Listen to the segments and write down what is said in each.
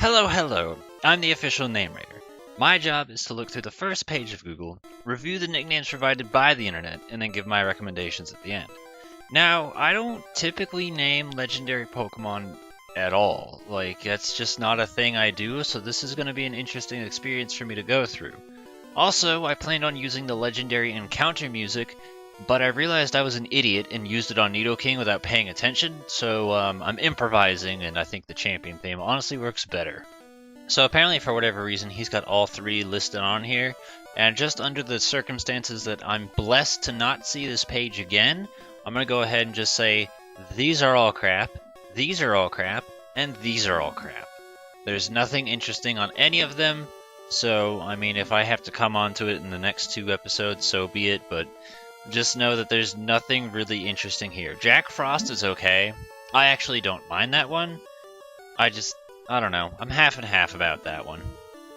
Hello, hello. I'm the official name raider. My job is to look through the first page of Google, review the nicknames provided by the internet, and then give my recommendations at the end. Now, I don't typically name legendary Pokemon at all. That's just not a thing I do, so this is going to be an interesting experience for me to go through. Also, I planned on using the legendary encounter music, but I realized I was an idiot and used it on Nidoking without paying attention, so I'm improvising, and I think the champion theme honestly works better. So apparently, for whatever reason, he's got all three listed on here, and just under the circumstances that I'm blessed to not see this page again, I'm going to go ahead and just say, these are all crap, these are all crap, and these are all crap. There's nothing interesting on any of them, so, I mean, if I have to come onto it in the next 2 episodes, so be it, but just know that there's nothing really interesting here. Jack Frost is okay. I actually don't mind that one. I don't know. I'm half and half about that one.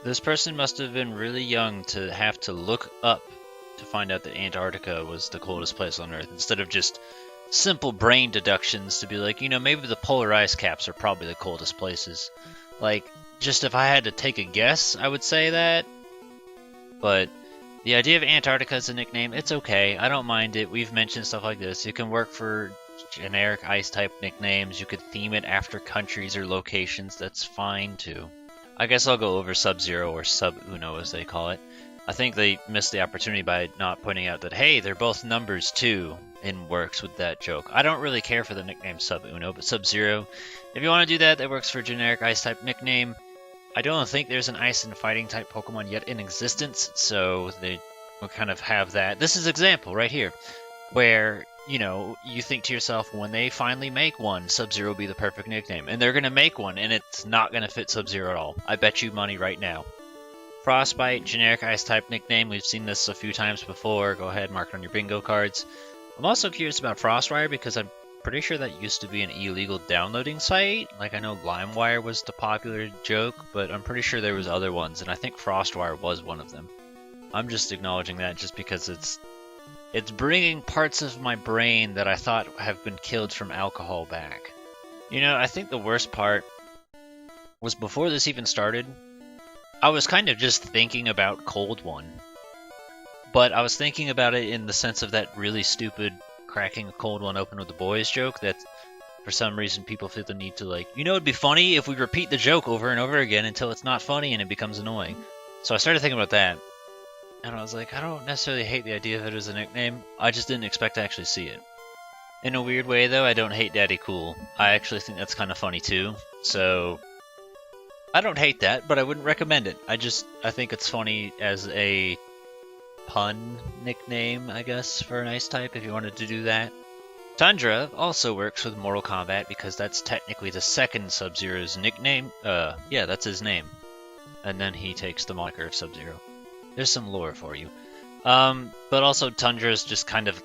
This person must have been really young to have to look up to find out that Antarctica was the coldest place on Earth, instead of just simple brain deductions to be like, maybe the polar ice caps are probably the coldest places. Just if I had to take a guess, I would say that. But the idea of Antarctica as a nickname, it's okay. I don't mind it. We've mentioned stuff like this. It can work for generic ice-type nicknames. You could theme it after countries or locations. That's fine, too. I guess I'll go over Sub-Zero, or Sub-Uno as they call it. I think they missed the opportunity by not pointing out that, hey, they're both numbers, too, and works with that joke. I don't really care for the nickname Sub-Uno, but Sub-Zero, if you want to do that, that works for a generic ice-type nickname. I don't think there's an ice and fighting type Pokemon yet in existence, so they will kind of have that. This is an example right here, where, you think to yourself, when they finally make one, Sub-Zero will be the perfect nickname. And they're going to make one, and it's not going to fit Sub-Zero at all. I bet you money right now. Frostbite, generic ice type nickname. We've seen this a few times before. Go ahead, mark it on your bingo cards. I'm also curious about Frostwire because I'm pretty sure that used to be an illegal downloading site. I know LimeWire was the popular joke, but I'm pretty sure there was other ones, and I think Frostwire was one of them. I'm just acknowledging that just because it's bringing parts of my brain that I thought have been killed from alcohol back. I think the worst part was before this even started, I was kind of just thinking about Cold One. But I was thinking about it in the sense of that really stupid cracking a cold one open with the boys joke that for some reason people feel the need to it'd be funny if we repeat the joke over and over again until it's not funny and it becomes annoying. So I started thinking about that. And I was like, I don't necessarily hate the idea of it as a nickname. I just didn't expect to actually see it. In a weird way, though, I don't hate Daddy Cool. I actually think that's kind of funny, too. So I don't hate that, but I wouldn't recommend it. I think it's funny as a pun nickname, I guess, for an ice type, if you wanted to do that. Tundra also works with Mortal Kombat because that's technically the second Sub-Zero's nickname. Yeah, that's his name. And then he takes the moniker of Sub-Zero. There's some lore for you. But also Tundra is just kind of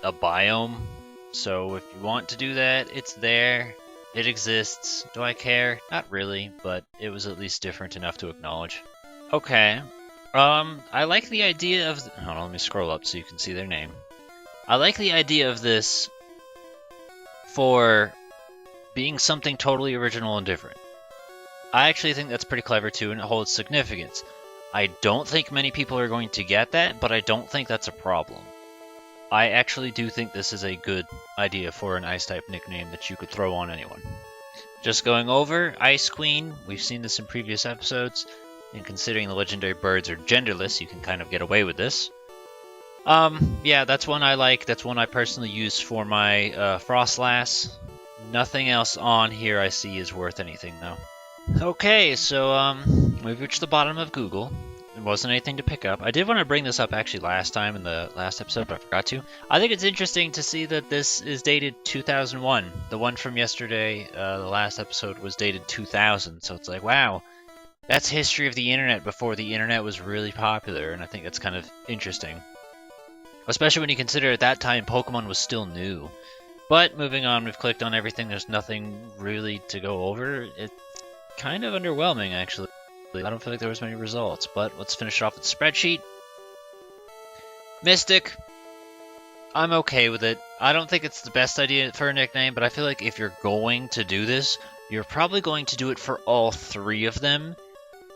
a biome. So if you want to do that, it's there. It exists. Do I care? Not really, but it was at least different enough to acknowledge. Okay. I like the idea of... Hold on, let me scroll up so you can see their name. I like the idea of this for being something totally original and different. I actually think that's pretty clever too, and it holds significance. I don't think many people are going to get that, but I don't think that's a problem. I actually do think this is a good idea for an ice-type nickname that you could throw on anyone. Just going over, Ice Queen, we've seen this in previous episodes, and considering the legendary birds are genderless, you can kind of get away with this. Yeah, that's one I like. That's one I personally use for my Frostlass. Nothing else on here I see is worth anything, though. Okay, so we've reached the bottom of Google. There wasn't anything to pick up. I did want to bring this up actually last time in the last episode, but I forgot to. I think it's interesting to see that this is dated 2001. The one from yesterday, the last episode, was dated 2000. So it's like, wow, that's history of the internet before the internet was really popular, and I think that's kind of interesting. Especially when you consider at that time Pokemon was still new. But moving on, we've clicked on everything. There's nothing really to go over. It's kind of underwhelming, actually. I don't feel like there was many results, but let's finish off with the spreadsheet. Mystic. I'm okay with it. I don't think it's the best idea for a nickname, but I feel like if you're going to do this, you're probably going to do it for all 3 of them,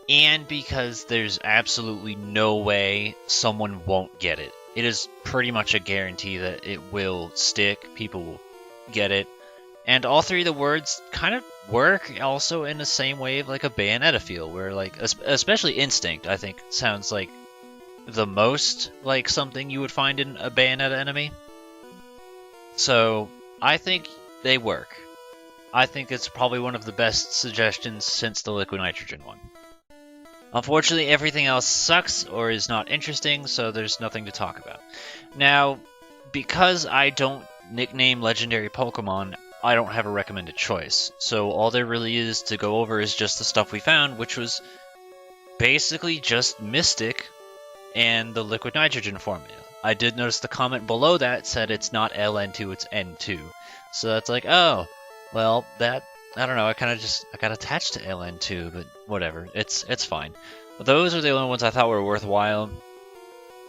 and because there's absolutely no way someone won't get it. It is pretty much a guarantee that it will stick, people will get it. And all 3 of the words kind of work also in the same way of like a Bayonetta feel, where like, especially Instinct, I think sounds like the most like something you would find in a Bayonetta enemy. So I think they work. I think it's probably one of the best suggestions since the liquid nitrogen one. Unfortunately, everything else sucks or is not interesting, so there's nothing to talk about. Now, because I don't nickname legendary Pokemon, I don't have a recommended choice. So all there really is to go over is just the stuff we found, which was basically just Mystic and the liquid nitrogen formula. I did notice the comment below that said it's not LN2, it's N2. So that's like, oh, well, that, I don't know, I got attached to LN2, but whatever, it's fine. But those are the only ones I thought were worthwhile.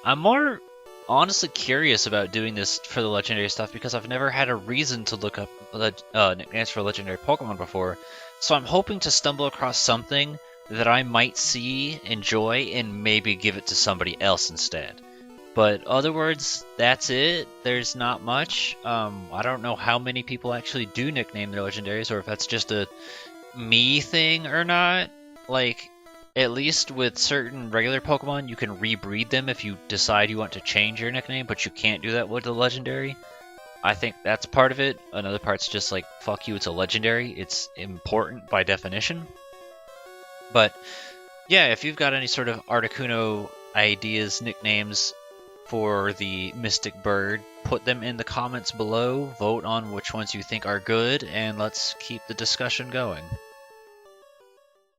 I'm more honestly curious about doing this for the legendary stuff because I've never had a reason to look up nicknames for legendary Pokemon before, so I'm hoping to stumble across something that I might see, enjoy, and maybe give it to somebody else instead. But other words, that's it. There's not much. I don't know how many people actually do nickname their legendaries, or if that's just a me thing or not. Like, at least with certain regular Pokemon, you can rebreed them if you decide you want to change your nickname, but you can't do that with the legendary. I think that's part of it. Another part's just like, fuck you, it's a legendary. It's important by definition. But yeah, if you've got any sort of Articuno ideas, nicknames for the Mystic Bird, put them in the comments below, vote on which ones you think are good, and let's keep the discussion going.